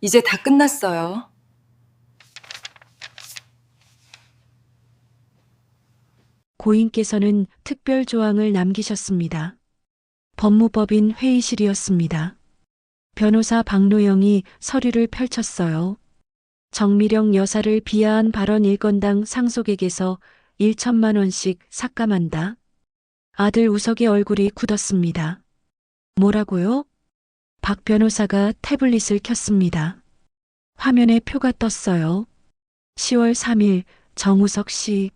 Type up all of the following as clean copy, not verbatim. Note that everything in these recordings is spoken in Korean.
이제 다 끝났어요. 고인께서는 특별 조항을 남기셨습니다. 법무법인 회의실이었습니다. 변호사 박노영이 서류를 펼쳤어요. 정미령 여사를 비하한 발언 1건당 상속액에서 1천만 원씩 삭감한다. 아들 우석의 얼굴이 굳었습니다. 뭐라고요? 박 변호사가 태블릿을 켰습니다. 화면에 표가 떴어요. 10월 3일 정우석 씨.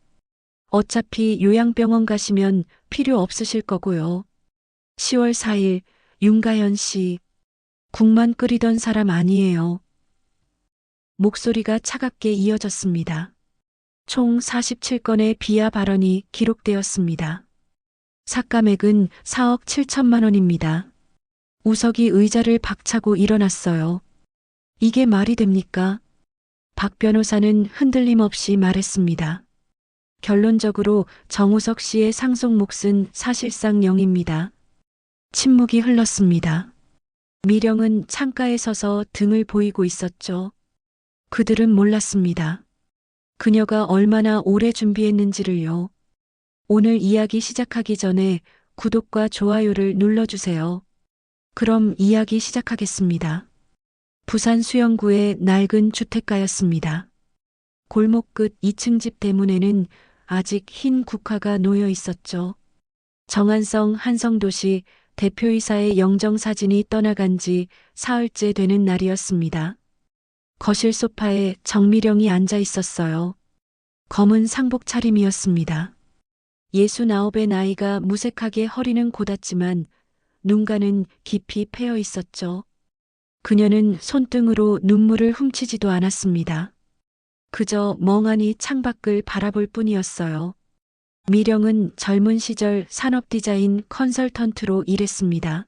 어차피 요양병원 가시면 필요 없으실 거고요. 10월 4일 윤가연 씨. 국만 끓이던 사람 아니에요. 목소리가 차갑게 이어졌습니다. 총 47건의 비하 발언이 기록되었습니다. 삭감액은 4억 7천만 원입니다. 우석이 의자를 박차고 일어났어요. 이게 말이 됩니까? 박 변호사는 흔들림 없이 말했습니다. 결론적으로 정우석 씨의 상속 몫은 사실상 0입니다. 침묵이 흘렀습니다. 미령은 창가에 서서 등을 보이고 있었죠. 그들은 몰랐습니다. 그녀가 얼마나 오래 준비했는지를요. 오늘 이야기 시작하기 전에 구독과 좋아요를 눌러주세요. 그럼 이야기 시작하겠습니다. 부산 수영구의 낡은 주택가였습니다. 골목 끝 2층 집 대문에는 아직 흰 국화가 놓여 있었죠. 정한성 한성도시 대표이사의 영정사진이 떠나간 지 사흘째 되는 날이었습니다. 거실 소파에 정미령이 앉아 있었어요. 검은 상복 차림이었습니다. 69의 나이가 무색하게 허리는 곧았지만 눈가는 깊이 패여 있었죠. 그녀는 손등으로 눈물을 훔치지도 않았습니다. 그저 멍하니 창밖을 바라볼 뿐이었어요. 미령은 젊은 시절 산업 디자인 컨설턴트로 일했습니다.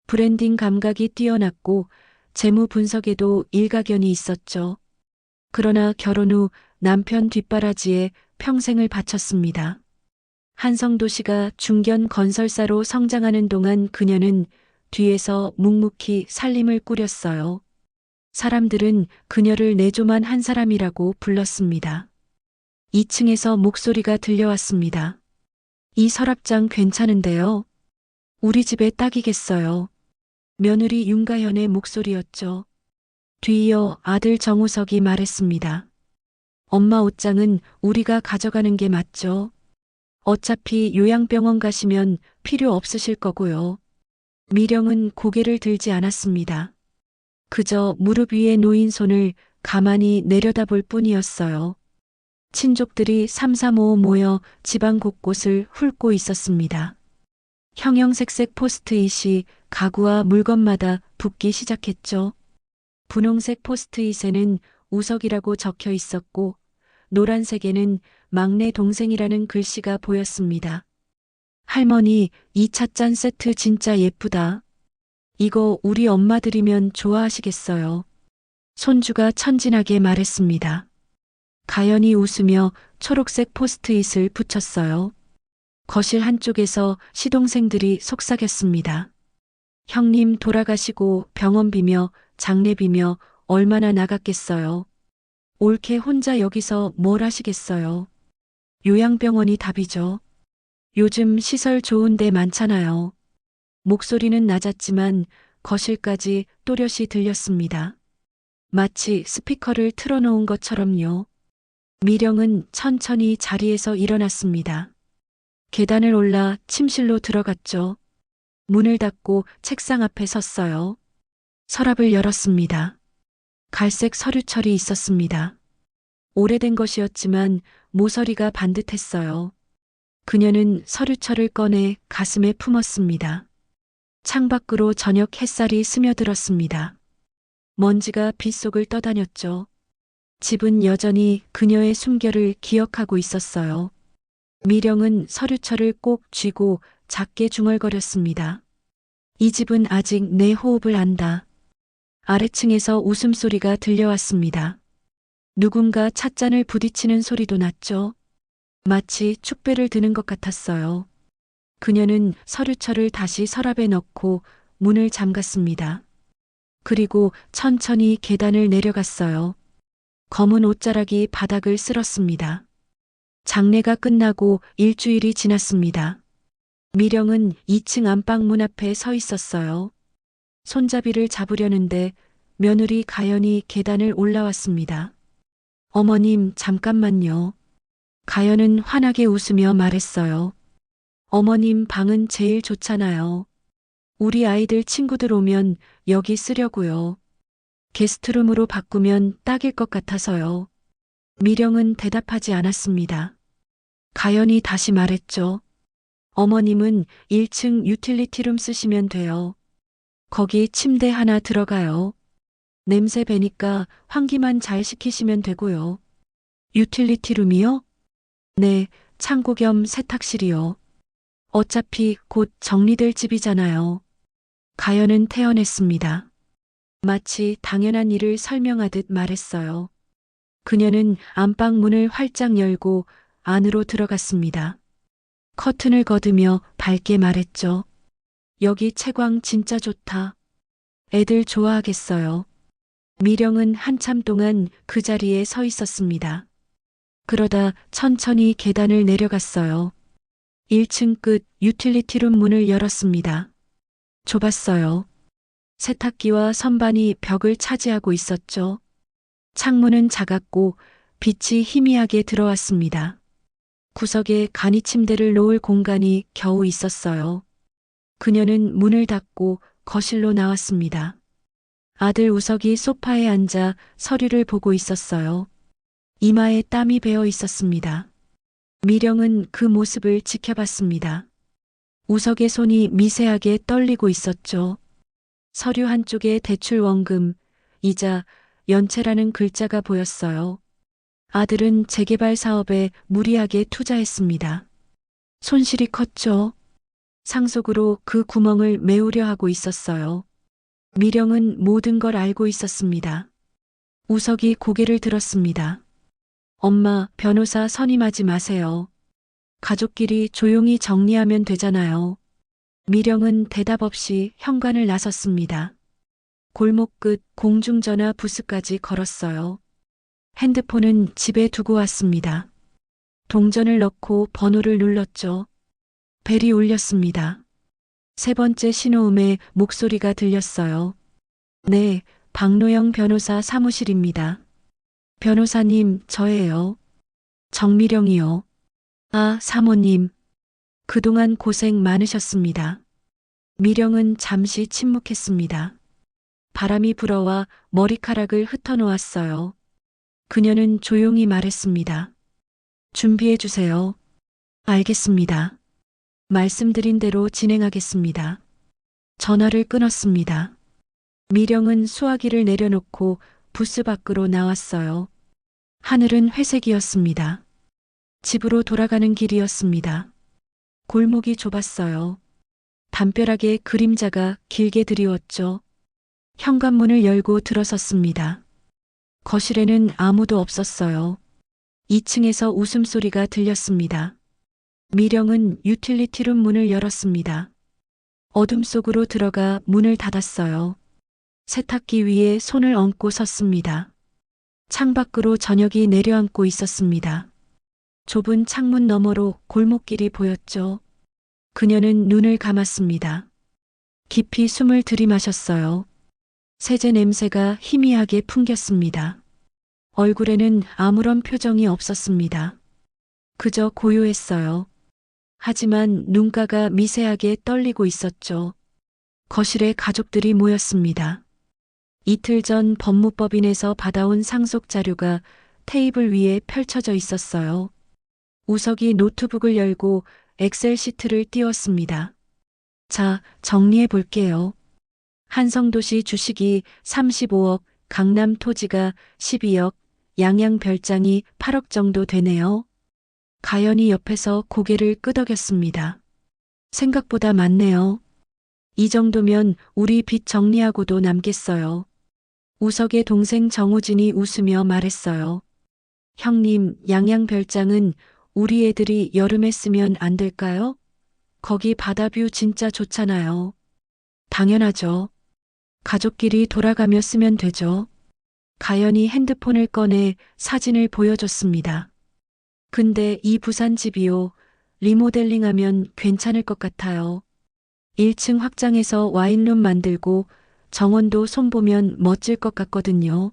브랜딩 감각이 뛰어났고 재무 분석에도 일가견이 있었죠. 그러나 결혼 후 남편 뒷바라지에 평생을 바쳤습니다. 한성도 씨가 중견 건설사로 성장하는 동안 그녀는 뒤에서 묵묵히 살림을 꾸렸어요. 사람들은 그녀를 내조만 한 사람이라고 불렀습니다. 2층에서 목소리가 들려왔습니다. 이 서랍장 괜찮은데요? 우리 집에 딱이겠어요. 며느리 윤가현의 목소리였죠. 뒤이어 아들 정우석이 말했습니다. 엄마 옷장은 우리가 가져가는 게 맞죠? 어차피 요양병원 가시면 필요 없으실 거고요. 미령은 고개를 들지 않았습니다. 그저 무릎 위에 놓인 손을 가만히 내려다볼 뿐이었어요. 친족들이 삼삼오오 모여 집안 곳곳을 훑고 있었습니다. 형형색색 포스트잇이 가구와 물건마다 붙기 시작했죠. 분홍색 포스트잇에는 우석이라고 적혀 있었고 노란색에는 막내 동생이라는 글씨가 보였습니다. 할머니, 이 찻잔 세트 진짜 예쁘다. 이거 우리 엄마 드리면 좋아하시겠어요. 손주가 천진하게 말했습니다. 가연이 웃으며 초록색 포스트잇을 붙였어요. 거실 한쪽에서 시동생들이 속삭였습니다. 형님 돌아가시고 병원비며 장례비며 얼마나 나갔겠어요. 옳게 혼자 여기서 뭘 하시겠어요. 요양병원이 답이죠. 요즘 시설 좋은 데 많잖아요. 목소리는 낮았지만 거실까지 또렷이 들렸습니다. 마치 스피커를 틀어놓은 것처럼요. 미령은 천천히 자리에서 일어났습니다. 계단을 올라 침실로 들어갔죠. 문을 닫고 책상 앞에 섰어요. 서랍을 열었습니다. 갈색 서류철이 있었습니다. 오래된 것이었지만 모서리가 반듯했어요. 그녀는 서류철을 꺼내 가슴에 품었습니다. 창밖으로 저녁 햇살이 스며들었습니다. 먼지가 빗속을 떠다녔죠. 집은 여전히 그녀의 숨결을 기억하고 있었어요. 미령은 서류철을 꼭 쥐고 작게 중얼거렸습니다. 이 집은 아직 내 호흡을 안다. 아래층에서 웃음소리가 들려왔습니다. 누군가 찻잔을 부딪히는 소리도 났죠. 마치 축배를 드는 것 같았어요. 그녀는 서류철을 다시 서랍에 넣고 문을 잠갔습니다. 그리고 천천히 계단을 내려갔어요. 검은 옷자락이 바닥을 쓸었습니다. 장례가 끝나고 일주일이 지났습니다. 미령은 2층 안방 문 앞에 서 있었어요. 손잡이를 잡으려는데 며느리 가연이 계단을 올라왔습니다. 어머님, 잠깐만요. 가연은 환하게 웃으며 말했어요. 어머님 방은 제일 좋잖아요. 우리 아이들 친구들 오면 여기 쓰려고요. 게스트룸으로 바꾸면 딱일 것 같아서요. 미령은 대답하지 않았습니다. 가연이 다시 말했죠. 어머님은 1층 유틸리티룸 쓰시면 돼요. 거기 침대 하나 들어가요. 냄새 배니까 환기만 잘 시키시면 되고요. 유틸리티룸이요? 네, 창고 겸 세탁실이요. 어차피 곧 정리될 집이잖아요. 가연은 태연했습니다. 마치 당연한 일을 설명하듯 말했어요. 그녀는 안방 문을 활짝 열고 안으로 들어갔습니다. 커튼을 걷으며 밝게 말했죠. 여기 채광 진짜 좋다. 애들 좋아하겠어요. 미령은 한참 동안 그 자리에 서 있었습니다. 그러다 천천히 계단을 내려갔어요. 1층 끝 유틸리티룸 문을 열었습니다. 좁았어요. 세탁기와 선반이 벽을 차지하고 있었죠. 창문은 작았고 빛이 희미하게 들어왔습니다. 구석에 간이 침대를 놓을 공간이 겨우 있었어요. 그녀는 문을 닫고 거실로 나왔습니다. 아들 우석이 소파에 앉아 서류를 보고 있었어요. 이마에 땀이 배어 있었습니다. 미령은 그 모습을 지켜봤습니다. 우석의 손이 미세하게 떨리고 있었죠. 서류 한쪽에 대출 원금, 이자, 연체라는 글자가 보였어요. 아들은 재개발 사업에 무리하게 투자했습니다. 손실이 컸죠. 상속으로 그 구멍을 메우려 하고 있었어요. 미령은 모든 걸 알고 있었습니다. 우석이 고개를 들었습니다. 엄마, 변호사 선임하지 마세요. 가족끼리 조용히 정리하면 되잖아요. 미령은 대답 없이 현관을 나섰습니다. 골목 끝 공중전화 부스까지 걸었어요. 핸드폰은 집에 두고 왔습니다. 동전을 넣고 번호를 눌렀죠. 벨이 울렸습니다. 세 번째 신호음에 목소리가 들렸어요. 네, 박노영 변호사 사무실입니다. 변호사님, 저예요. 정미령이요. 아, 사모님. 그동안 고생 많으셨습니다. 미령은 잠시 침묵했습니다. 바람이 불어와 머리카락을 흩어놓았어요. 그녀는 조용히 말했습니다. 준비해 주세요. 알겠습니다. 말씀드린 대로 진행하겠습니다. 전화를 끊었습니다. 미령은 수화기를 내려놓고 부스 밖으로 나왔어요. 하늘은 회색이었습니다. 집으로 돌아가는 길이었습니다. 골목이 좁았어요. 담벼락에 그림자가 길게 드리웠죠. 현관문을 열고 들어섰습니다. 거실에는 아무도 없었어요. 2층에서 웃음소리가 들렸습니다. 미령은 유틸리티룸 문을 열었습니다. 어둠 속으로 들어가 문을 닫았어요. 세탁기 위에 손을 얹고 섰습니다. 창밖으로 저녁이 내려앉고 있었습니다. 좁은 창문 너머로 골목길이 보였죠. 그녀는 눈을 감았습니다. 깊이 숨을 들이마셨어요. 세제 냄새가 희미하게 풍겼습니다. 얼굴에는 아무런 표정이 없었습니다. 그저 고요했어요. 하지만 눈가가 미세하게 떨리고 있었죠. 거실에 가족들이 모였습니다. 이틀 전 법무법인에서 받아온 상속 자료가 테이블 위에 펼쳐져 있었어요. 우석이 노트북을 열고 엑셀 시트를 띄웠습니다. 자, 정리해 볼게요. 한성도시 주식이 35억, 강남 토지가 12억, 양양 별장이 8억 정도 되네요. 가연이 옆에서 고개를 끄덕였습니다. 생각보다 많네요. 이 정도면 우리 빚 정리하고도 남겠어요. 우석의 동생 정우진이 웃으며 말했어요. 형님, 양양 별장은 우리 애들이 여름에 쓰면 안 될까요? 거기 바다뷰 진짜 좋잖아요. 당연하죠. 가족끼리 돌아가며 쓰면 되죠. 가연이 핸드폰을 꺼내 사진을 보여줬습니다. 근데 이 부산 집이요. 리모델링하면 괜찮을 것 같아요. 1층 확장해서 와인룸 만들고 정원도 손보면 멋질 것 같거든요.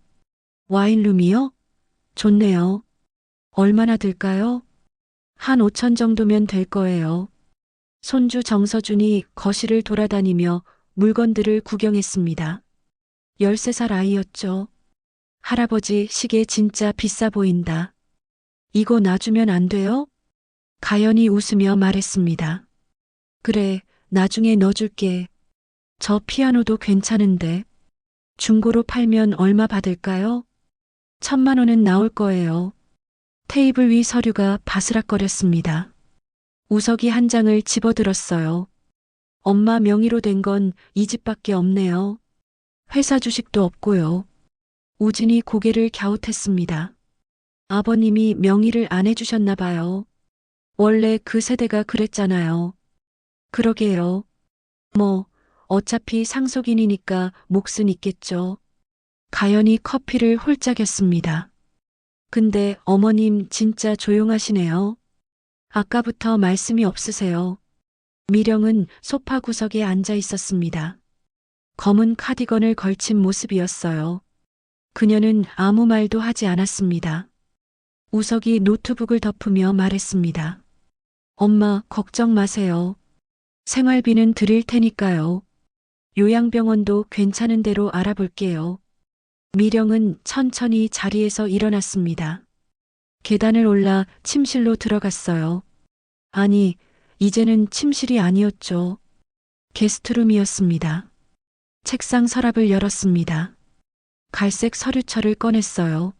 와인룸이요? 좋네요. 얼마나 들까요? 한 5천 정도면 될 거예요. 손주 정서준이 거실을 돌아다니며 물건들을 구경했습니다. 13살 아이였죠. 할아버지 시계 진짜 비싸 보인다. 이거 놔주면 안 돼요? 가연이 웃으며 말했습니다. 그래, 나중에 넣어줄게. 저 피아노도 괜찮은데. 중고로 팔면 얼마 받을까요? 1,000만 원은 나올 거예요. 테이블 위 서류가 바스락거렸습니다. 우석이 한 장을 집어들었어요. 엄마 명의로 된 건 이 집밖에 없네요. 회사 주식도 없고요. 우진이 고개를 갸웃했습니다. 아버님이 명의를 안 해주셨나 봐요. 원래 그 세대가 그랬잖아요. 그러게요. 뭐, 어차피 상속인이니까 몫은 있겠죠. 가연이 커피를 홀짝였습니다. 근데 어머님 진짜 조용하시네요. 아까부터 말씀이 없으세요. 미령은 소파 구석에 앉아 있었습니다. 검은 카디건을 걸친 모습이었어요. 그녀는 아무 말도 하지 않았습니다. 우석이 노트북을 덮으며 말했습니다. 엄마, 걱정 마세요. 생활비는 드릴 테니까요. 요양병원도 괜찮은 데로 알아볼게요. 미령은 천천히 자리에서 일어났습니다. 계단을 올라 침실로 들어갔어요. 아니, 이제는 침실이 아니었죠. 게스트룸이었습니다. 책상 서랍을 열었습니다. 갈색 서류철을 꺼냈어요.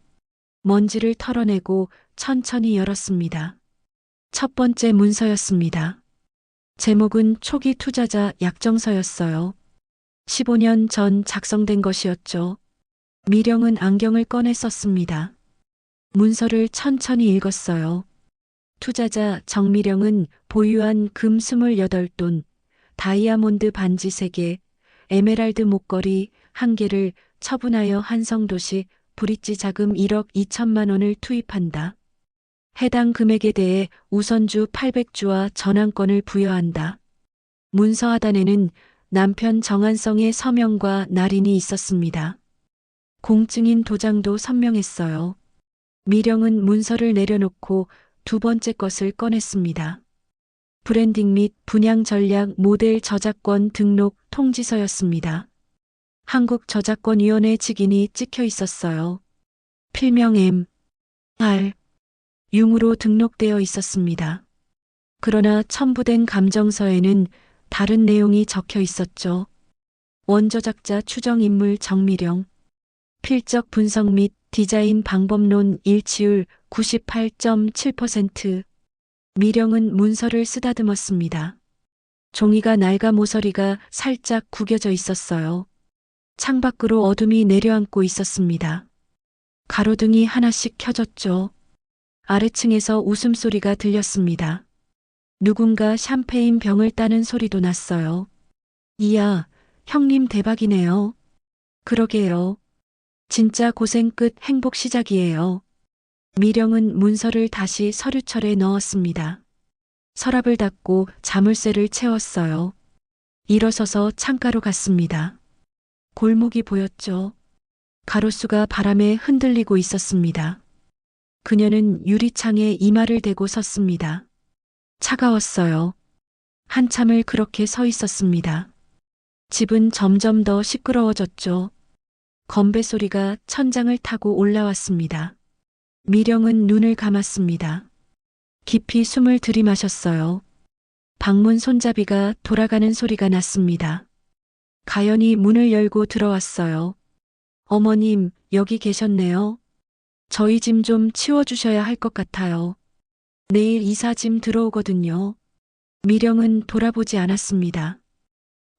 먼지를 털어내고 천천히 열었습니다. 첫 번째 문서였습니다. 제목은 초기 투자자 약정서였어요. 15년 전 작성된 것이었죠. 미령은 안경을 꺼내 썼습니다. 문서를 천천히 읽었어요. 투자자 정미령은 보유한 금 28돈, 다이아몬드 반지 3개, 에메랄드 목걸이 1개를 처분하여 한성도시 브릿지 자금 1억 2천만 원을 투입한다. 해당 금액에 대해 우선주 800주와 전환권을 부여한다. 문서 하단에는 남편 정한성의 서명과 날인이 있었습니다. 공증인 도장도 선명했어요. 미령은 문서를 내려놓고 두 번째 것을 꺼냈습니다. 브랜딩 및 분양 전략 모델 저작권 등록 통지서였습니다. 한국저작권위원회 직인이 찍혀 있었어요. 필명 M.R. 융으로 등록되어 있었습니다. 그러나 첨부된 감정서에는 다른 내용이 적혀 있었죠. 원저작자 추정 인물 정미령, 필적 분석 및 디자인 방법론 일치율 98.7%. 미령은 문서를 쓰다듬었습니다. 종이가 낡아 모서리가 살짝 구겨져 있었어요. 창밖으로 어둠이 내려앉고 있었습니다. 가로등이 하나씩 켜졌죠. 아래층에서 웃음소리가 들렸습니다. 누군가 샴페인 병을 따는 소리도 났어요. 이야, 형님 대박이네요. 그러게요. 진짜 고생 끝 행복 시작이에요. 미령은 문서를 다시 서류철에 넣었습니다. 서랍을 닫고 자물쇠를 채웠어요. 일어서서 창가로 갔습니다. 골목이 보였죠. 가로수가 바람에 흔들리고 있었습니다. 그녀는 유리창에 이마를 대고 섰습니다. 차가웠어요. 한참을 그렇게 서 있었습니다. 집은 점점 더 시끄러워졌죠. 건배 소리가 천장을 타고 올라왔습니다. 미령은 눈을 감았습니다. 깊이 숨을 들이마셨어요. 방문 손잡이가 돌아가는 소리가 났습니다. 가연이 문을 열고 들어왔어요. 어머님, 여기 계셨네요. 저희 짐 좀 치워주셔야 할 것 같아요. 내일 이사 짐 들어오거든요. 미령은 돌아보지 않았습니다.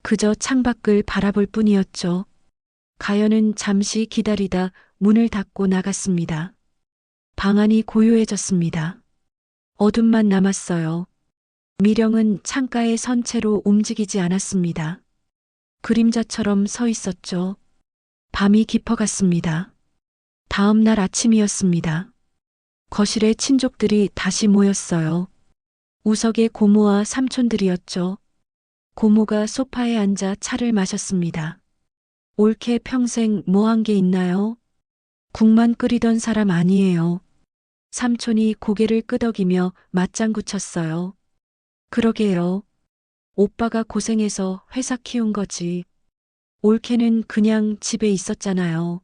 그저 창밖을 바라볼 뿐이었죠. 가연은 잠시 기다리다 문을 닫고 나갔습니다. 방 안이 고요해졌습니다. 어둠만 남았어요. 미령은 창가에 선 채로 움직이지 않았습니다. 그림자처럼 서 있었죠. 밤이 깊어갔습니다. 다음 날 아침이었습니다. 거실에 친족들이 다시 모였어요. 우석의 고모와 삼촌들이었죠. 고모가 소파에 앉아 차를 마셨습니다. 올케 평생 뭐 한 게 있나요? 국만 끓이던 사람 아니에요. 삼촌이 고개를 끄덕이며 맞장구 쳤어요. 그러게요. 오빠가 고생해서 회사 키운 거지. 올케는 그냥 집에 있었잖아요.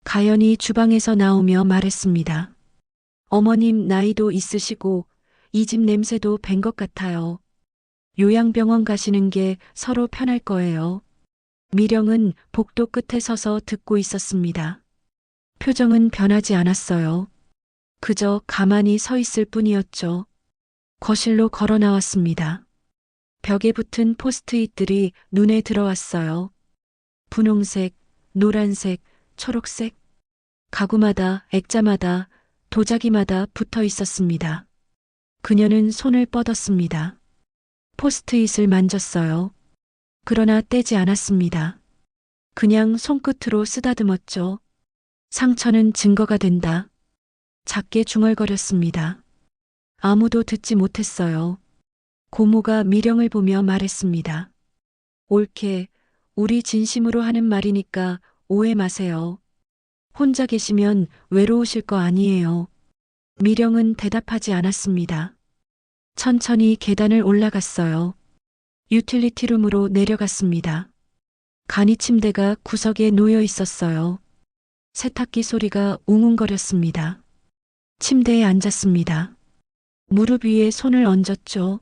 가연이 주방에서 나오며 말했습니다. 어머님 나이도 있으시고 이 집 냄새도 밴 것 같아요. 요양병원 가시는 게 서로 편할 거예요. 미령은 복도 끝에 서서 듣고 있었습니다. 표정은 변하지 않았어요. 그저 가만히 서 있을 뿐이었죠. 거실로 걸어 나왔습니다. 벽에 붙은 포스트잇들이 눈에 들어왔어요. 분홍색, 노란색, 초록색. 가구마다, 액자마다, 도자기마다 붙어 있었습니다. 그녀는 손을 뻗었습니다. 포스트잇을 만졌어요. 그러나 떼지 않았습니다. 그냥 손끝으로 쓰다듬었죠. 상처는 증거가 된다. 작게 중얼거렸습니다. 아무도 듣지 못했어요. 고모가 미령을 보며 말했습니다. 옳게, 우리 진심으로 하는 말이니까 오해 마세요. 혼자 계시면 외로우실 거 아니에요. 미령은 대답하지 않았습니다. 천천히 계단을 올라갔어요. 유틸리티룸으로 내려갔습니다. 간이 침대가 구석에 놓여 있었어요. 세탁기 소리가 웅웅거렸습니다. 침대에 앉았습니다. 무릎 위에 손을 얹었죠.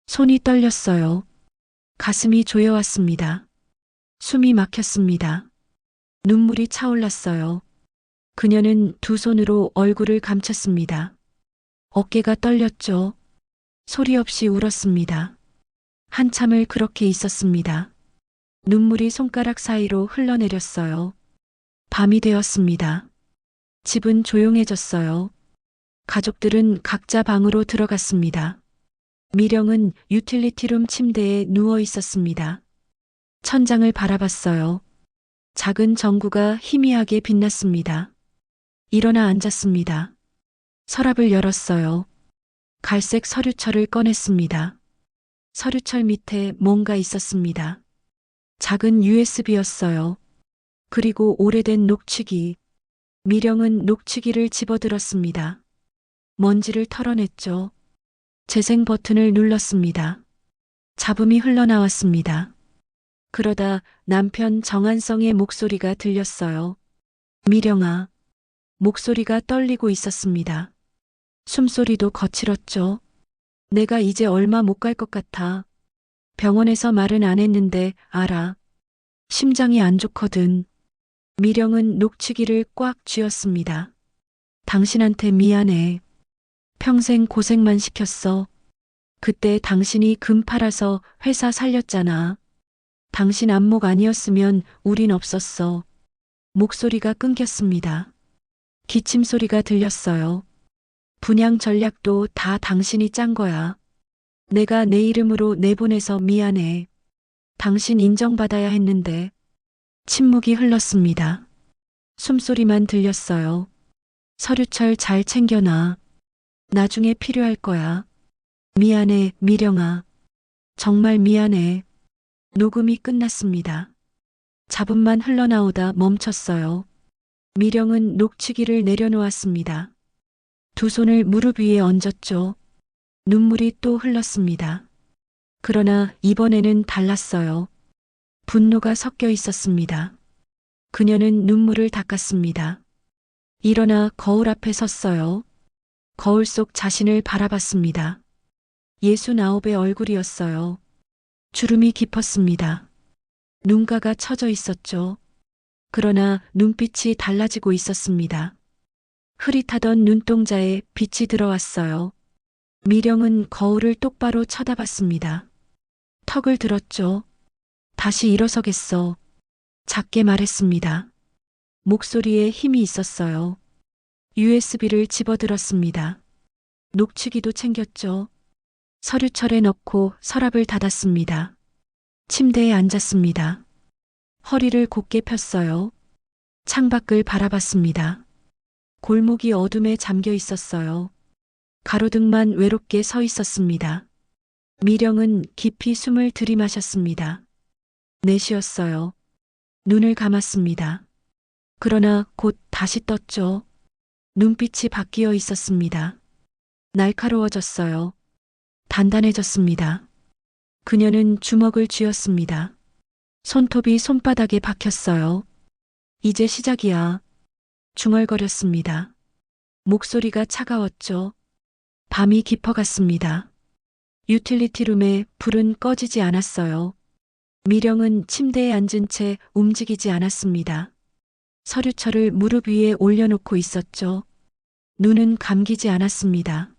손이 떨렸어요. 가슴이 조여왔습니다. 숨이 막혔습니다. 눈물이 차올랐어요. 그녀는 두 손으로 얼굴을 감췄습니다. 어깨가 떨렸죠. 소리 없이 울었습니다. 한참을 그렇게 있었습니다. 눈물이 손가락 사이로 흘러내렸어요. 밤이 되었습니다. 집은 조용해졌어요. 가족들은 각자 방으로 들어갔습니다. 미령은 유틸리티룸 침대에 누워 있었습니다. 천장을 바라봤어요. 작은 전구가 희미하게 빛났습니다. 일어나 앉았습니다. 서랍을 열었어요. 갈색 서류철을 꺼냈습니다. 서류철 밑에 뭔가 있었습니다. 작은 USB였어요. 그리고 오래된 녹취기. 미령은 녹취기를 집어들었습니다. 먼지를 털어냈죠. 재생 버튼을 눌렀습니다. 잡음이 흘러나왔습니다. 그러다 남편 정한성의 목소리가 들렸어요. 미령아. 목소리가 떨리고 있었습니다. 숨소리도 거칠었죠. 내가 이제 얼마 못 갈 것 같아. 병원에서 말은 안 했는데 알아. 심장이 안 좋거든. 미령은 녹취기를 꽉 쥐었습니다. 당신한테 미안해. 평생 고생만 시켰어. 그때 당신이 금 팔아서 회사 살렸잖아. 당신 안목 아니었으면 우린 없었어. 목소리가 끊겼습니다. 기침 소리가 들렸어요. 분양 전략도 다 당신이 짠 거야. 내가 내 이름으로 내보내서 미안해. 당신 인정받아야 했는데. 침묵이 흘렀습니다. 숨소리만 들렸어요. 서류철 잘 챙겨놔. 나중에 필요할 거야. 미안해, 미령아. 정말 미안해. 녹음이 끝났습니다. 잡음만 흘러나오다 멈췄어요. 미령은 녹취기를 내려놓았습니다. 두 손을 무릎 위에 얹었죠. 눈물이 또 흘렀습니다. 그러나 이번에는 달랐어요. 분노가 섞여 있었습니다. 그녀는 눈물을 닦았습니다. 일어나 거울 앞에 섰어요. 거울 속 자신을 바라봤습니다. 69의 얼굴이었어요. 주름이 깊었습니다. 눈가가 처져 있었죠. 그러나 눈빛이 달라지고 있었습니다. 흐릿하던 눈동자에 빛이 들어왔어요. 미령은 거울을 똑바로 쳐다봤습니다. 턱을 들었죠. 다시 일어서겠어. 작게 말했습니다. 목소리에 힘이 있었어요. USB를 집어들었습니다. 녹취기도 챙겼죠. 서류철에 넣고 서랍을 닫았습니다. 침대에 앉았습니다. 허리를 곧게 폈어요. 창밖을 바라봤습니다. 골목이 어둠에 잠겨 있었어요. 가로등만 외롭게 서 있었습니다. 미령은 깊이 숨을 들이마셨습니다. 내쉬었어요. 눈을 감았습니다. 그러나 곧 다시 떴죠. 눈빛이 바뀌어 있었습니다. 날카로워졌어요. 단단해졌습니다. 그녀는 주먹을 쥐었습니다. 손톱이 손바닥에 박혔어요. 이제 시작이야. 중얼거렸습니다. 목소리가 차가웠죠. 밤이 깊어갔습니다. 유틸리티룸에 불은 꺼지지 않았어요. 미령은 침대에 앉은 채 움직이지 않았습니다. 서류철을 무릎 위에 올려놓고 있었죠. 눈은 감기지 않았습니다.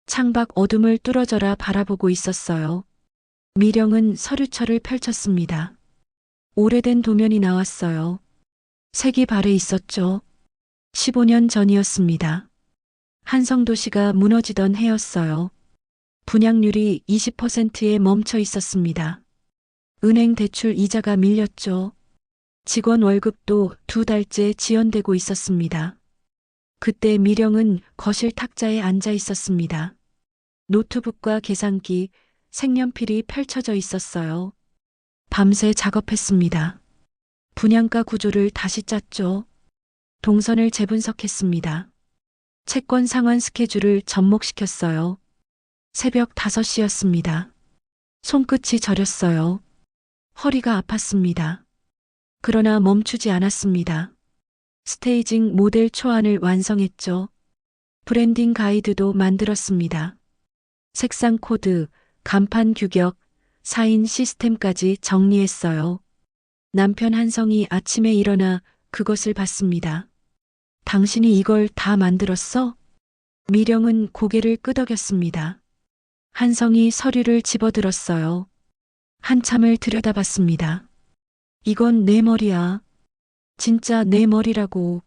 창밖 어둠을 뚫어져라 바라보고 있었어요. 미령은 서류철을 펼쳤습니다. 오래된 도면이 나왔어요. 색이 발해 있었죠. 15년 전이었습니다. 한성도시가 무너지던 해였어요. 분양률이 20%에 멈춰 있었습니다. 은행 대출 이자가 밀렸죠. 직원 월급도 2달째 지연되고 있었습니다. 그때 미령은 거실 탁자에 앉아 있었습니다. 노트북과 계산기, 색연필이 펼쳐져 있었어요. 밤새 작업했습니다. 분양가 구조를 다시 짰죠. 동선을 재분석했습니다. 채권 상환 스케줄을 접목시켰어요. 새벽 5시였습니다. 손끝이 저렸어요. 허리가 아팠습니다. 그러나 멈추지 않았습니다. 스테이징 모델 초안을 완성했죠. 브랜딩 가이드도 만들었습니다. 색상 코드, 간판 규격, 사인 시스템까지 정리했어요. 남편 한성이 아침에 일어나 그것을 봤습니다. 당신이 이걸 다 만들었어? 미령은 고개를 끄덕였습니다. 한성이 서류를 집어들었어요. 한참을 들여다봤습니다. 이건 내 머리야. 진짜 내 머리라고.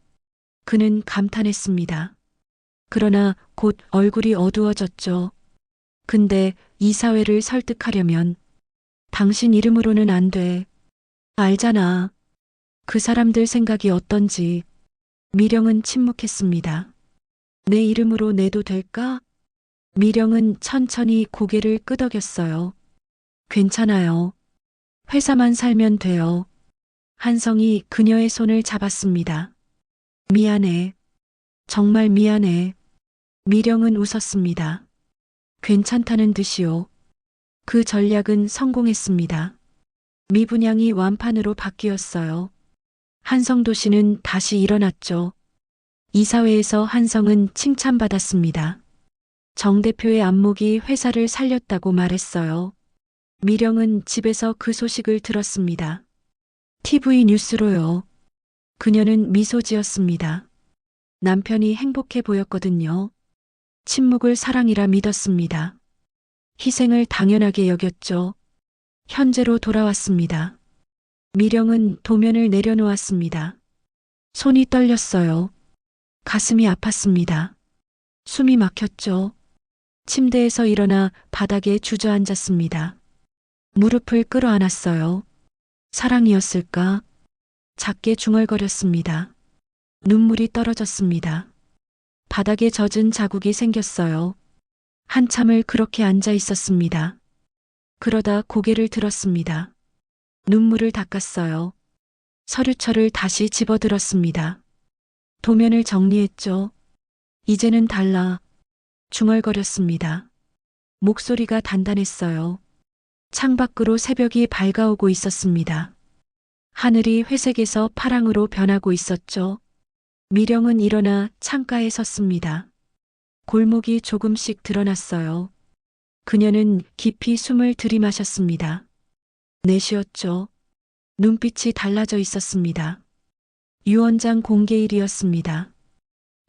그는 감탄했습니다. 그러나 곧 얼굴이 어두워졌죠. 근데 이사회를 설득하려면 당신 이름으로는 안 돼. 알잖아. 그 사람들 생각이 어떤지. 미령은 침묵했습니다. 내 이름으로 내도 될까? 미령은 천천히 고개를 끄덕였어요. 괜찮아요. 회사만 살면 돼요. 한성이 그녀의 손을 잡았습니다. 미안해. 정말 미안해. 미령은 웃었습니다. 괜찮다는 듯이요. 그 전략은 성공했습니다. 미분양이 완판으로 바뀌었어요. 한성도 씨는 다시 일어났죠. 이사회에서 한성은 칭찬받았습니다. 정 대표의 안목이 회사를 살렸다고 말했어요. 미령은 집에서 그 소식을 들었습니다. TV 뉴스로요. 그녀는 미소 지었습니다. 남편이 행복해 보였거든요. 침묵을 사랑이라 믿었습니다. 희생을 당연하게 여겼죠. 현재로 돌아왔습니다. 미령은 도면을 내려놓았습니다. 손이 떨렸어요. 가슴이 아팠습니다. 숨이 막혔죠. 침대에서 일어나 바닥에 주저앉았습니다. 무릎을 끌어안았어요. 사랑이었을까? 작게 중얼거렸습니다. 눈물이 떨어졌습니다. 바닥에 젖은 자국이 생겼어요. 한참을 그렇게 앉아 있었습니다. 그러다 고개를 들었습니다. 눈물을 닦았어요. 서류철을 다시 집어들었습니다. 도면을 정리했죠. 이제는 달라. 중얼거렸습니다. 목소리가 단단했어요. 창밖으로 새벽이 밝아오고 있었습니다. 하늘이 회색에서 파랑으로 변하고 있었죠. 미령은 일어나 창가에 섰습니다. 골목이 조금씩 드러났어요. 그녀는 깊이 숨을 들이마셨습니다. 내쉬었죠. 눈빛이 달라져 있었습니다. 유언장 공개일이었습니다.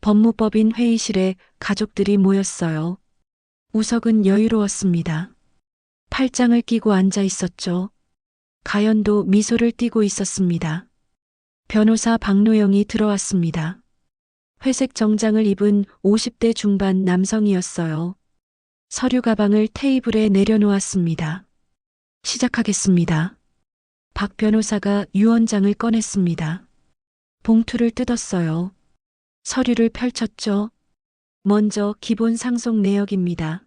법무법인 회의실에 가족들이 모였어요. 우석은 여유로웠습니다. 팔짱을 끼고 앉아 있었죠. 가연도 미소를 띠고 있었습니다. 변호사 박노영이 들어왔습니다. 회색 정장을 입은 50대 중반 남성이었어요. 서류 가방을 테이블에 내려놓았습니다. 시작하겠습니다. 박 변호사가 유언장을 꺼냈습니다. 봉투를 뜯었어요. 서류를 펼쳤죠. 먼저 기본 상속 내역입니다.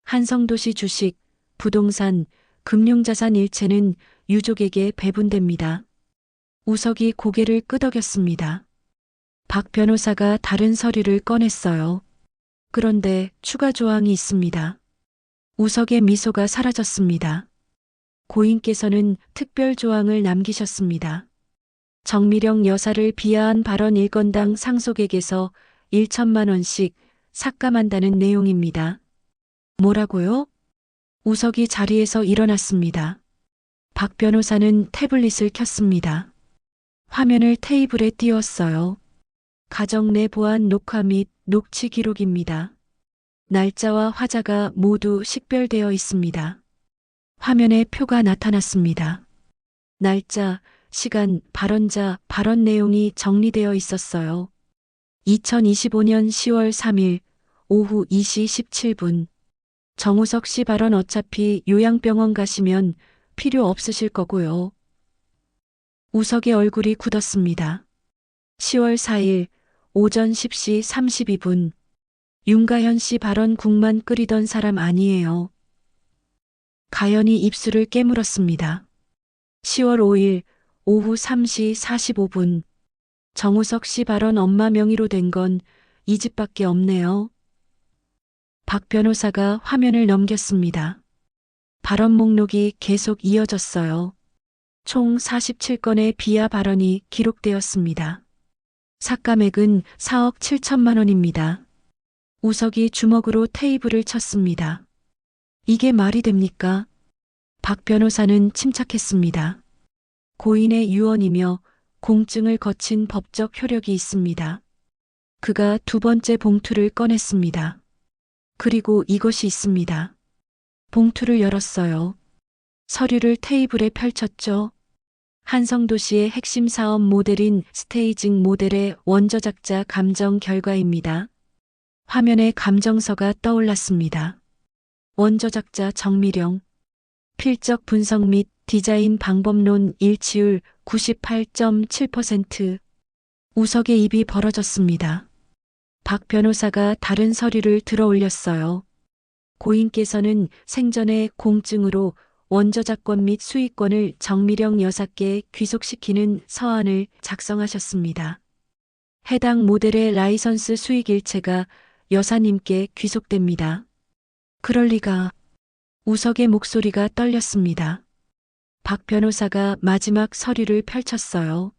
한성도시 주식, 부동산, 금융자산 일체는 유족에게 배분됩니다. 우석이 고개를 끄덕였습니다. 박 변호사가 다른 서류를 꺼냈어요. 그런데 추가 조항이 있습니다. 우석의 미소가 사라졌습니다. 고인께서는 특별 조항을 남기셨습니다. 정미령 여사를 비하한 발언 1건당 상속액에서 1천만 원씩 삭감한다는 내용입니다. 뭐라고요? 우석이 자리에서 일어났습니다. 박 변호사는 태블릿을 켰습니다. 화면을 테이블에 띄웠어요. 가정 내 보안 녹화 및 녹취 기록입니다. 날짜와 화자가 모두 식별되어 있습니다. 화면에 표가 나타났습니다. 날짜, 시간, 발언자, 발언 내용이 정리되어 있었어요. 2025년 10월 3일 오후 2시 17분. 정우석 씨 발언 어차피 요양병원 가시면 필요 없으실 거고요. 우석의 얼굴이 굳었습니다. 10월 4일 오전 10시 32분. 윤가현 씨 발언 국만 끓이던 사람 아니에요. 가연이 입술을 깨물었습니다. 10월 5일 오후 3시 45분. 정우석 씨 발언 엄마 명의로 된 건 이 집밖에 없네요. 박 변호사가 화면을 넘겼습니다. 발언 목록이 계속 이어졌어요. 총 47건의 비하 발언이 기록되었습니다. 삭감액은 4억 7천만 원입니다. 우석이 주먹으로 테이블을 쳤습니다. 이게 말이 됩니까? 박 변호사는 침착했습니다. 고인의 유언이며 공증을 거친 법적 효력이 있습니다. 그가 두 번째 봉투를 꺼냈습니다. 그리고 이것이 있습니다. 봉투를 열었어요. 서류를 테이블에 펼쳤죠. 한성도시의 핵심 사업 모델인 스테이징 모델의 원저작자 감정 결과입니다. 화면에 감정서가 떠올랐습니다. 원저작자 정미령. 필적 분석 및 디자인 방법론 일치율 98.7%. 우석의 입이 벌어졌습니다. 박 변호사가 다른 서류를 들어 올렸어요. 고인께서는 생전에 공증으로 원저작권 및 수익권을 정미령 여사께 귀속시키는 서한을 작성하셨습니다. 해당 모델의 라이선스 수익일체가 여사님께 귀속됩니다. 그럴 리가. 우석의 목소리가 떨렸습니다. 박 변호사가 마지막 서류를 펼쳤어요.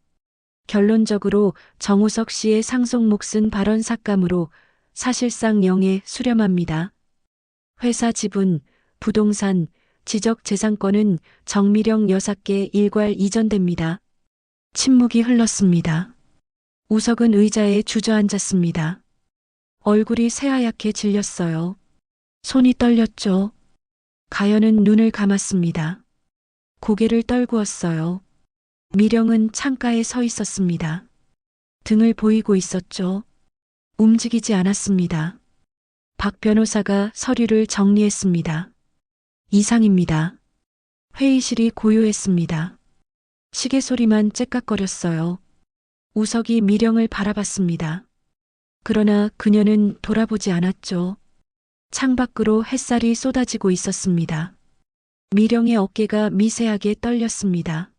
결론적으로 정우석 씨의 상속 몫은 발언 삭감으로 사실상 0에 수렴합니다. 회사 지분, 부동산, 지적재산권은 정미령 여사께 일괄 이전됩니다. 침묵이 흘렀습니다. 우석은 의자에 주저앉았습니다. 얼굴이 새하얗게 질렸어요. 손이 떨렸죠. 가연은 눈을 감았습니다. 고개를 떨구었어요. 미령은 창가에 서 있었습니다. 등을 보이고 있었죠. 움직이지 않았습니다. 박 변호사가 서류를 정리했습니다. 이상입니다. 회의실이 고요했습니다. 시계 소리만 째깍거렸어요. 우석이 미령을 바라봤습니다. 그러나 그녀는 돌아보지 않았죠. 창밖으로 햇살이 쏟아지고 있었습니다. 미령의 어깨가 미세하게 떨렸습니다.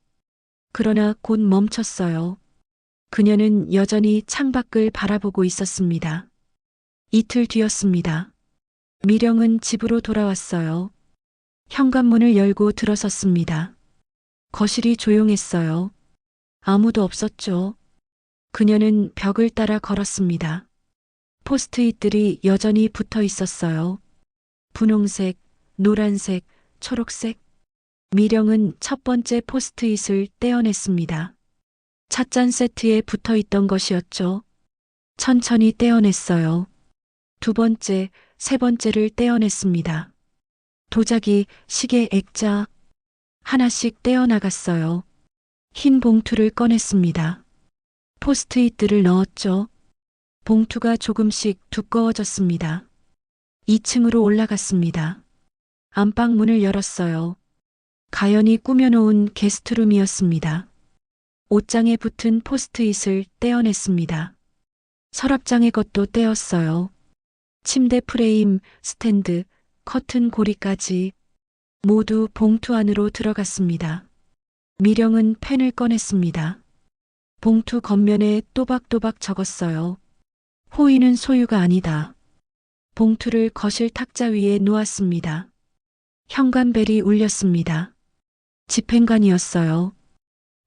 그러나 곧 멈췄어요. 그녀는 여전히 창밖을 바라보고 있었습니다. 이틀 뒤였습니다. 미령은 집으로 돌아왔어요. 현관문을 열고 들어섰습니다. 거실이 조용했어요. 아무도 없었죠. 그녀는 벽을 따라 걸었습니다. 포스트잇들이 여전히 붙어 있었어요. 분홍색, 노란색, 초록색. 미령은 첫 번째 포스트잇을 떼어냈습니다. 찻잔 세트에 붙어 있던 것이었죠. 천천히 떼어냈어요. 두 번째, 세 번째를 떼어냈습니다. 도자기, 시계, 액자. 하나씩 떼어나갔어요. 흰 봉투를 꺼냈습니다. 포스트잇들을 넣었죠. 봉투가 조금씩 두꺼워졌습니다. 2층으로 올라갔습니다. 안방 문을 열었어요. 가연이 꾸며놓은 게스트룸이었습니다. 옷장에 붙은 포스트잇을 떼어냈습니다. 서랍장의 것도 떼었어요. 침대 프레임, 스탠드, 커튼 고리까지 모두 봉투 안으로 들어갔습니다. 미령은 펜을 꺼냈습니다. 봉투 겉면에 또박또박 적었어요. 호의는 소유가 아니다. 봉투를 거실 탁자 위에 놓았습니다. 현관벨이 울렸습니다. 집행관이었어요.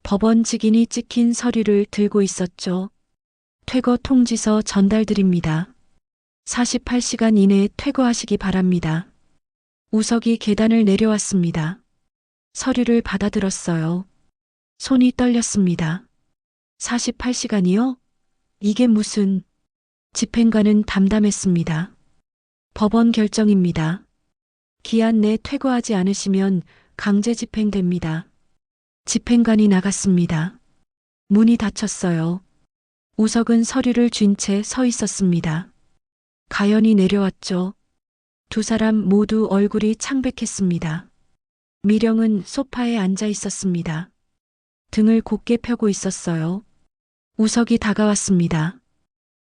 법원 직인이 찍힌 서류를 들고 있었죠. 퇴거 통지서 전달드립니다. 48시간 이내에 퇴거하시기 바랍니다. 우석이 계단을 내려왔습니다. 서류를 받아들었어요. 손이 떨렸습니다. 48시간이요? 이게 무슨... 집행관은 담담했습니다. 법원 결정입니다. 기한 내 퇴거하지 않으시면 강제 집행됩니다. 집행관이 나갔습니다. 문이 닫혔어요. 우석은 서류를 쥔 채 서 있었습니다. 가연이 내려왔죠. 두 사람 모두 얼굴이 창백했습니다. 미령은 소파에 앉아 있었습니다. 등을 곧게 펴고 있었어요. 우석이 다가왔습니다.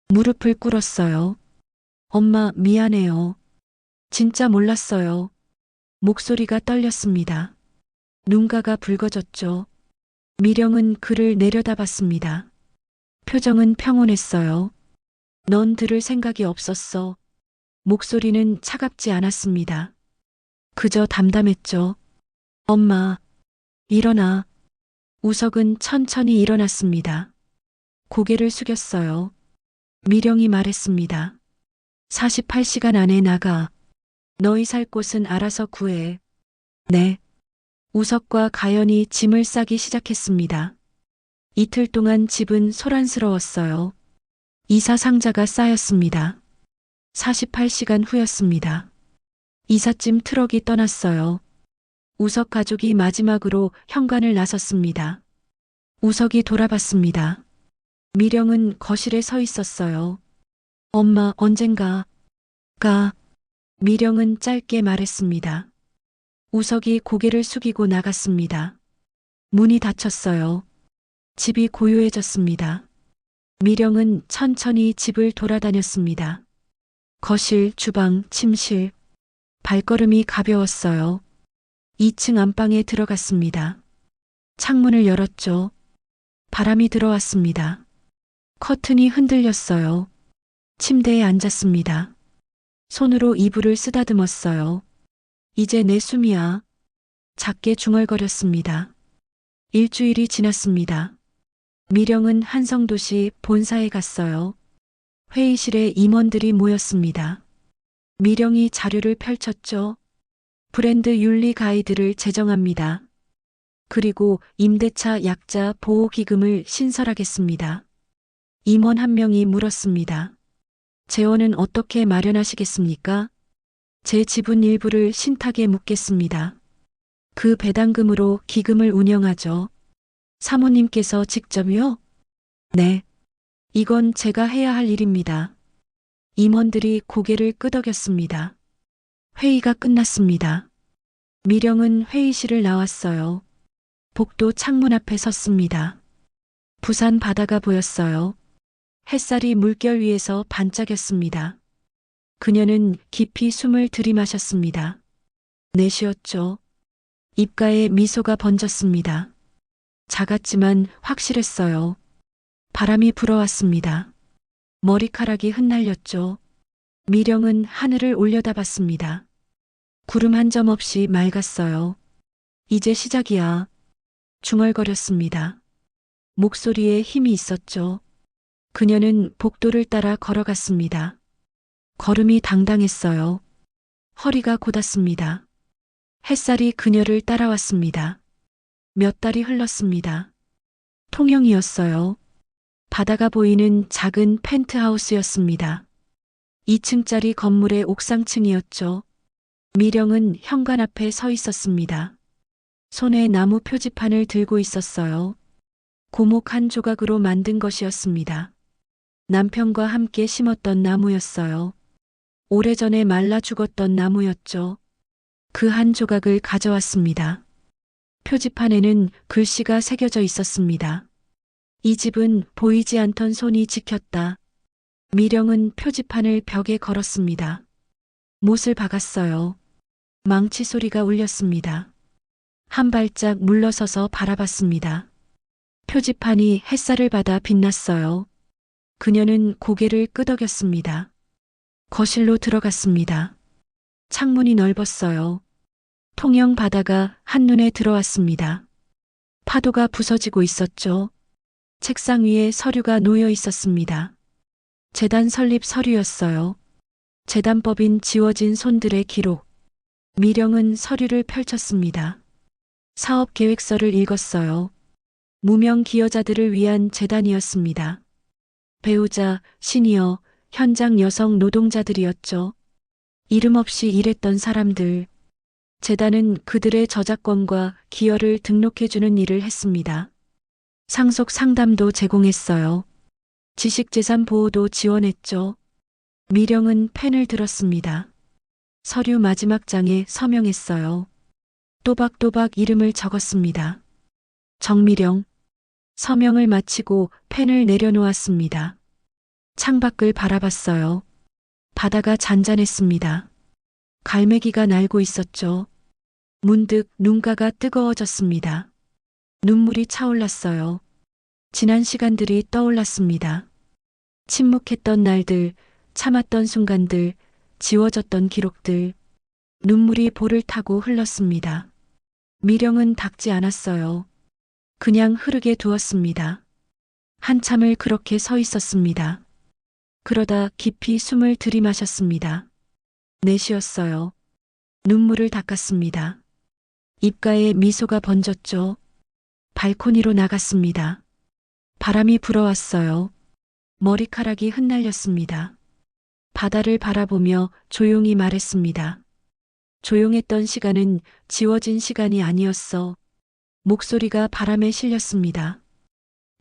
무릎을 꿇었어요. 엄마, 미안해요. 진짜 몰랐어요. 목소리가 떨렸습니다. 눈가가 붉어졌죠. 미령은 그를 내려다봤습니다. 표정은 평온했어요. 넌 들을 생각이 없었어. 목소리는 차갑지 않았습니다. 그저 담담했죠. 엄마, 일어나. 우석은 천천히 일어났습니다. 고개를 숙였어요. 미령이 말했습니다. 48시간 안에 나가. 너희 살 곳은 알아서 구해. 네. 우석과 가연이 짐을 싸기 시작했습니다. 이틀 동안 집은 소란스러웠어요. 이사 상자가 쌓였습니다. 48시간 후였습니다. 이삿짐 트럭이 떠났어요. 우석 가족이 마지막으로 현관을 나섰습니다. 우석이 돌아봤습니다. 미령은 거실에 서 있었어요. 엄마, 언젠가 가. 미령은 짧게 말했습니다. 우석이 고개를 숙이고 나갔습니다. 문이 닫혔어요. 집이 고요해졌습니다. 미령은 천천히 집을 돌아다녔습니다. 거실, 주방, 침실. 발걸음이 가벼웠어요. 2층 안방에 들어갔습니다. 창문을 열었죠. 바람이 들어왔습니다. 커튼이 흔들렸어요. 침대에 앉았습니다. 손으로 이불을 쓰다듬었어요. 이제 내 숨이야. 작게 중얼거렸습니다. 일주일이 지났습니다. 미령은 한성도시 본사에 갔어요. 회의실에 임원들이 모였습니다. 미령이 자료를 펼쳤죠. 브랜드 윤리 가이드를 제정합니다. 그리고 임대차 약자 보호기금을 신설하겠습니다. 임원 한 명이 물었습니다. 재원은 어떻게 마련하시겠습니까? 제 지분 일부를 신탁에 묻겠습니다. 그 배당금으로 기금을 운영하죠. 사모님께서 직접요? 네. 이건 제가 해야 할 일입니다. 임원들이 고개를 끄덕였습니다. 회의가 끝났습니다. 미령은 회의실을 나왔어요. 복도 창문 앞에 섰습니다. 부산 바다가 보였어요. 햇살이 물결 위에서 반짝였습니다. 그녀는 깊이 숨을 들이마셨습니다. 내쉬었죠. 입가에 미소가 번졌습니다. 작았지만 확실했어요. 바람이 불어왔습니다. 머리카락이 흩날렸죠. 미령은 하늘을 올려다봤습니다. 구름 한 점 없이 맑았어요. 이제 시작이야. 중얼거렸습니다. 목소리에 힘이 있었죠. 그녀는 복도를 따라 걸어갔습니다. 걸음이 당당했어요. 허리가 곧았습니다. 햇살이 그녀를 따라왔습니다. 몇 달이 흘렀습니다. 통영이었어요. 바다가 보이는 작은 펜트하우스였습니다. 2층짜리 건물의 옥상층이었죠. 미령은 현관 앞에 서 있었습니다. 손에 나무 표지판을 들고 있었어요. 고목 한 조각으로 만든 것이었습니다. 남편과 함께 심었던 나무였어요. 오래전에 말라 죽었던 나무였죠. 그 한 조각을 가져왔습니다. 표지판에는 글씨가 새겨져 있었습니다. 이 집은 보이지 않던 손이 지켰다. 미령은 표지판을 벽에 걸었습니다. 못을 박았어요. 망치 소리가 울렸습니다. 한 발짝 물러서서 바라봤습니다. 표지판이 햇살을 받아 빛났어요. 그녀는 고개를 끄덕였습니다. 거실로 들어갔습니다. 창문이 넓었어요. 통영 바다가 한눈에 들어왔습니다. 파도가 부서지고 있었죠. 책상 위에 서류가 놓여 있었습니다. 재단 설립 서류였어요. 재단법인 지워진 손들의 기록. 미령은 서류를 펼쳤습니다. 사업 계획서를 읽었어요. 무명 기여자들을 위한 재단이었습니다. 배우자, 시니어, 현장 여성 노동자들이었죠. 이름 없이 일했던 사람들. 재단은 그들의 저작권과 기여를 등록해주는 일을 했습니다. 상속 상담도 제공했어요. 지식재산 보호도 지원했죠. 미령은 펜을 들었습니다. 서류 마지막 장에 서명했어요. 또박또박 이름을 적었습니다. 정미령. 서명을 마치고 펜을 내려놓았습니다. 창밖을 바라봤어요. 바다가 잔잔했습니다. 갈매기가 날고 있었죠. 문득 눈가가 뜨거워졌습니다. 눈물이 차올랐어요. 지난 시간들이 떠올랐습니다. 침묵했던 날들, 참았던 순간들, 지워졌던 기록들. 눈물이 볼을 타고 흘렀습니다. 미령은 닦지 않았어요. 그냥 흐르게 두었습니다. 한참을 그렇게 서 있었습니다. 그러다 깊이 숨을 들이마셨습니다. 내쉬었어요. 눈물을 닦았습니다. 입가에 미소가 번졌죠. 발코니로 나갔습니다. 바람이 불어왔어요. 머리카락이 흩날렸습니다. 바다를 바라보며 조용히 말했습니다. 조용했던 시간은 지워진 시간이 아니었어. 목소리가 바람에 실렸습니다.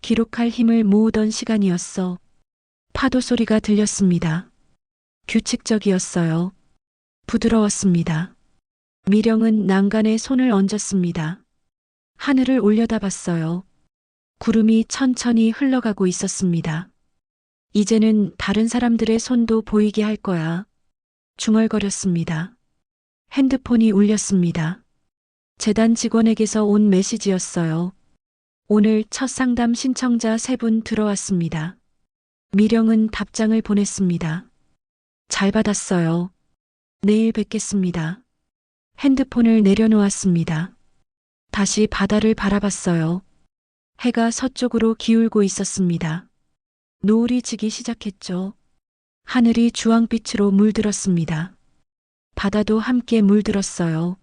기록할 힘을 모으던 시간이었어. 파도 소리가 들렸습니다. 규칙적이었어요. 부드러웠습니다. 미령은 난간에 손을 얹었습니다. 하늘을 올려다봤어요. 구름이 천천히 흘러가고 있었습니다. 이제는 다른 사람들의 손도 보이게 할 거야. 중얼거렸습니다. 핸드폰이 울렸습니다. 재단 직원에게서 온 메시지였어요. 오늘 첫 상담 신청자 3분 들어왔습니다. 미령은 답장을 보냈습니다. 잘 받았어요. 내일 뵙겠습니다. 핸드폰을 내려놓았습니다. 다시 바다를 바라봤어요. 해가 서쪽으로 기울고 있었습니다. 노을이 지기 시작했죠. 하늘이 주황빛으로 물들었습니다. 바다도 함께 물들었어요.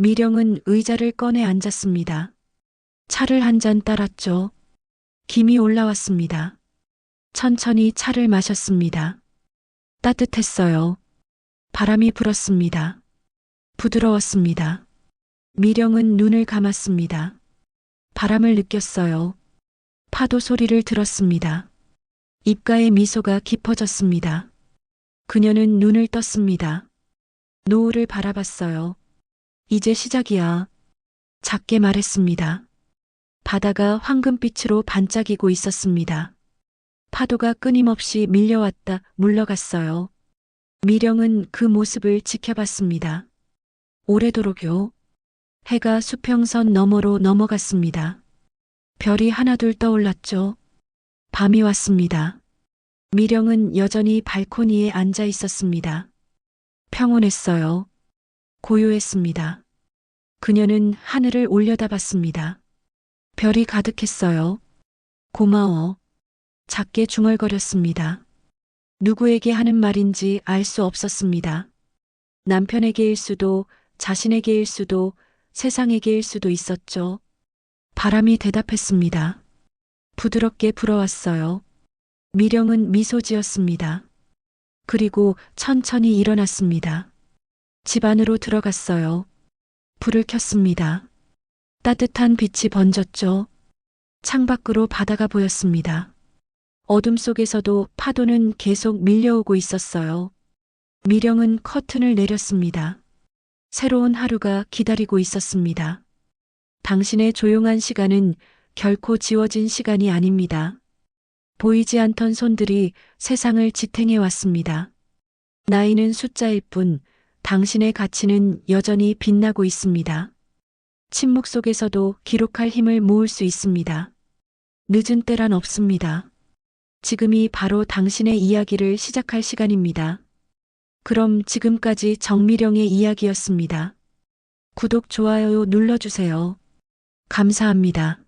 미령은 의자를 꺼내 앉았습니다. 차를 한 잔 따랐죠. 김이 올라왔습니다. 천천히 차를 마셨습니다. 따뜻했어요. 바람이 불었습니다. 부드러웠습니다. 미령은 눈을 감았습니다. 바람을 느꼈어요. 파도 소리를 들었습니다. 입가에 미소가 깊어졌습니다. 그녀는 눈을 떴습니다. 노을을 바라봤어요. 이제 시작이야. 작게 말했습니다. 바다가 황금빛으로 반짝이고 있었습니다. 파도가 끊임없이 밀려왔다 물러갔어요. 미령은 그 모습을 지켜봤습니다. 오래도록요. 해가 수평선 너머로 넘어갔습니다. 별이 하나둘 떠올랐죠. 밤이 왔습니다. 미령은 여전히 발코니에 앉아 있었습니다. 평온했어요. 고요했습니다. 그녀는 하늘을 올려다봤습니다. 별이 가득했어요. 고마워. 작게 중얼거렸습니다. 누구에게 하는 말인지 알 수 없었습니다. 남편에게일 수도, 자신에게일 수도, 세상에게일 수도 있었죠. 바람이 대답했습니다. 부드럽게 불어왔어요. 미령은 미소 지었습니다. 그리고 천천히 일어났습니다. 집 안으로 들어갔어요. 불을 켰습니다. 따뜻한 빛이 번졌죠. 창밖으로 바다가 보였습니다. 어둠 속에서도 파도는 계속 밀려오고 있었어요. 미령은 커튼을 내렸습니다. 새로운 하루가 기다리고 있었습니다. 당신의 조용한 시간은 결코 지워진 시간이 아닙니다. 보이지 않던 손들이 세상을 지탱해 왔습니다. 나이는 숫자일 뿐 당신의 가치는 여전히 빛나고 있습니다. 침묵 속에서도 기록할 힘을 모을 수 있습니다. 늦은 때란 없습니다. 지금이 바로 당신의 이야기를 시작할 시간입니다. 그럼 지금까지 정미령의 이야기였습니다. 구독, 좋아요 눌러주세요. 감사합니다.